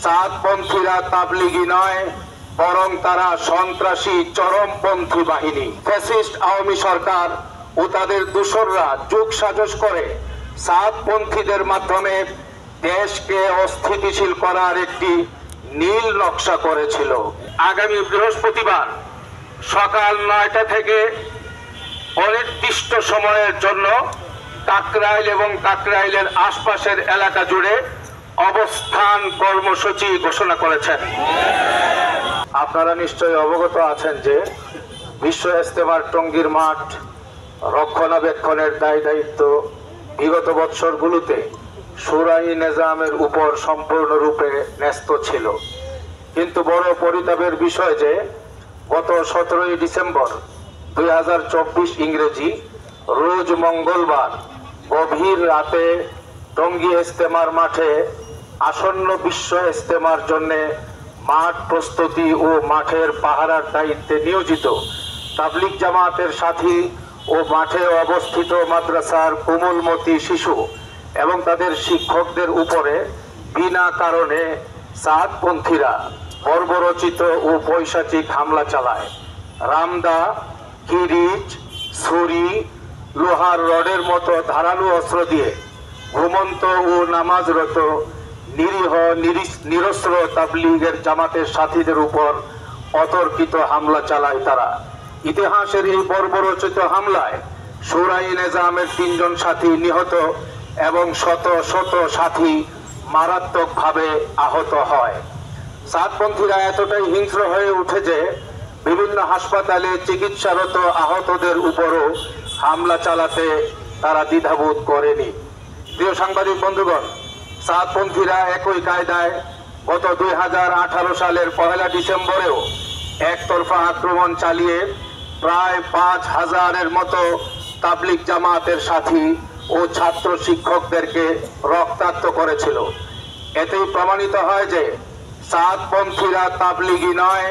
সাদপন্থীরা তাবলিগি নয়, বরং তারা সন্ত্রাসী চরমপন্থী বাহিনী। ফ্যাসিস্ট আওয়ামী সরকার ও তাদের দূষররা যুগ সাজস করে সাদপন্থীদের মাধ্যমে দেশকে অস্থিতিশীল করার একটি নীল নকশা করেছিল। আগামী বৃহস্পতিবার সকাল 9টা থেকে অনির্দিষ্ট সময়ের জন্য কাকরাইল এবং কাকরাইলের আশপাশের এলাকা জুড়ে অবস্থান কর্মসূচি ঘোষণা করেছেন। আপনারা নিশ্চয়ই অবগত আছেন যে বিশ্ব ইজতেমার টঙ্গীর মাঠ রক্ষণাবেক্ষণের দায়িত্ব বিগত বৎসরগুলোতে শুরাই নিজামের উপর সম্পূর্ণরূপে ন্যস্ত ছিল। কিন্তু বড় পরিতাপের বিষয় যে গত 17ই ডিসেম্বর 2024 ইংরেজি রোজ মঙ্গলবার গভীর রাতে টঙ্গী ইজতেমার মাঠে আসন্ন বিশ্ব ইজতেমার জন্য মাঠ প্রস্তুতি ও মাঠের পাহারার দায়িত্বে নিয়োজিত তাবলিগ জামাতের সাথী ও মাঠে অবস্থিত মাদ্রাসার কোমলমতি শিশু এবং তাদের শিক্ষকদের উপরে বিনা কারণে সাদপন্থীরা বর্বরচিত ও পৈশাচিক হামলা চালায়। রামদা, কিরিচ, ছুরি, লোহার রডের মতো ধারালো অস্ত্র দিয়ে ঘুমন্ত ও নামাজরত নিরীহ নিরস্ত্র তাবলিগের জামাতের সাথীদের উপর অতর্কিত হামলা চালায় তারা। ইতিহাসের এই বর্বরচিত হামলায় শুরাই নিজামের 3 জন সাথী নিহত এবং শত শত সাথী মারাত্মকভাবে আহত হয়। সাদপন্থীরা এতটাই হিংস্র হয়ে উঠে যে বিভিন্ন হাসপাতালে চিকিৎসারত আহতদের উপরও হামলা চালাতে তারা দ্বিধাবোধ করেনি। প্রিয় সাংবাদিক বন্ধুগণ, সাদপন্থীরা একই কায়দায় গত 2018 সালের 1 ডিসেম্বরেও একতরফা আক্রমণ চালিয়ে প্রায় 5000-এর মতো তাবলিগ জামাতের সাথী ও ছাত্র শিক্ষকদেরকে রক্তাক্ত করেছিল। এতেই প্রমাণিত হয় যে সাদপন্থীরা তাবলিগি নয়,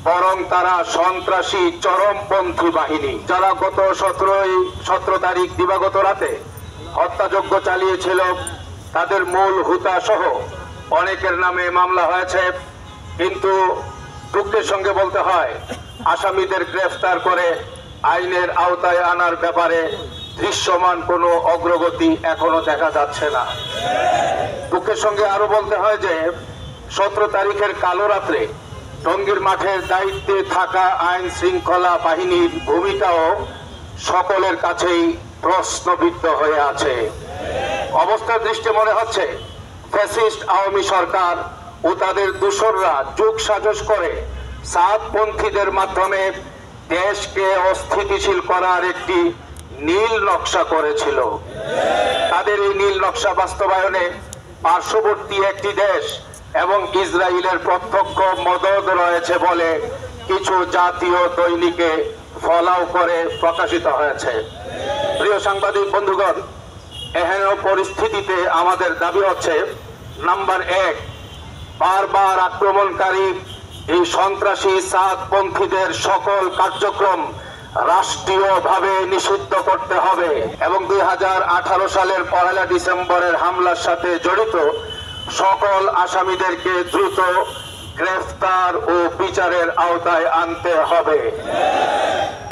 বরং তারা সন্ত্রাসী চরমপন্থী বাহিনী, যারা গত 17 তারিখ দিবাগত রাতে হত্যাযজ্ঞ চালিয়েছিল। তাদের মূল হুতা সহ অনেকের নামে মামলা হয়েছে, কিন্তু দুঃখের সঙ্গে বলতে হয় আসামিদের গ্রেফতার করে আইনের আওতায় আনার ব্যাপারে দৃশ্যমান কোনো অগ্রগতি এখনো দেখা যাচ্ছে না। দুঃখের সঙ্গে আরো বলতে হয় যে 17 তারিখের কালো রাত্রে টঙ্গীর মাঠের দায়িত্বে থাকা আইন শৃঙ্খলা বাহিনীর ভূমিকাও সকলের কাছেই প্রশ্নবিদ্ধ হয়ে আছে। অবস্থার দৃষ্টি মনে হচ্ছে ফ্যাসিস্ট আওয়ামী সরকার ও তাদের দূষররা যুগ সাজস করে সাদপন্থীদের মাধ্যমে দেশকে অস্থিতিশীল করার একটি নীল নকশা করেছিল। তাদের এই নীল নকশা বাস্তবায়নে পার্শ্ববর্তী একটি দেশ এবং ইসরায়েলের প্রত্যক্ষ মদদ রয়েছে বলে কিছু জাতীয় দৈনিকে ফলাও করে প্রকাশিত হয়েছে। প্রিয় সাংবাদিক বন্ধুগণ, এহেন পরিস্থিতিতে আমাদের দাবি হচ্ছে, নাম্বার 1, বারবার আক্রমণকারী এই সন্ত্রাসী সাদপন্থীদের সকল কার্যক্রম রাষ্ট্রীয়ভাবে নিষিদ্ধ করতে হবে এবং 2018 সালের 1 ডিসেম্বরের হামলার সাথে জড়িত সকল আসামিদেরকে দ্রুত গ্রেফতার ও বিচারের আওতায় আনতে হবে।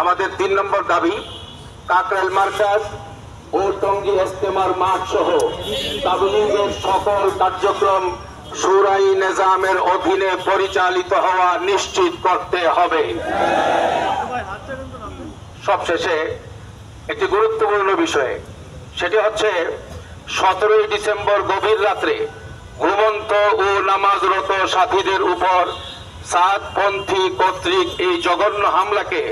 আমাদের 3 নম্বর দাবি, কাকরাইল মার্কাজ ও টঙ্গী ইজতেমার মাঠ সহ তাবলীগের সকল কার্যক্রম শুরাই নিজামের অধীনে পরিচালিত হওয়া নিশ্চিত করতে হবে। সবশেষে একটি গুরুত্বপূর্ণ বিষয়, সেটি হচ্ছে 17ই ডিসেম্বর গভীর রাত্রে ঘুমন্ত ও নামাজরত সাথীদের উপর সাদপন্থী কর্তৃক এই জঘন্য হামলাকে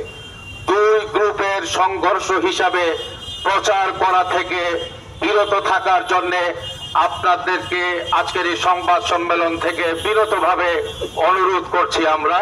2 গ্রুপের সংঘর্ষ হিসাবে প্রচার করা থেকে বিরত থাকার জন্য আপনাদেরকে আজকের এই সংবাদ সম্মেলন থেকে বিরতভাবে অনুরোধ করছি আমরা।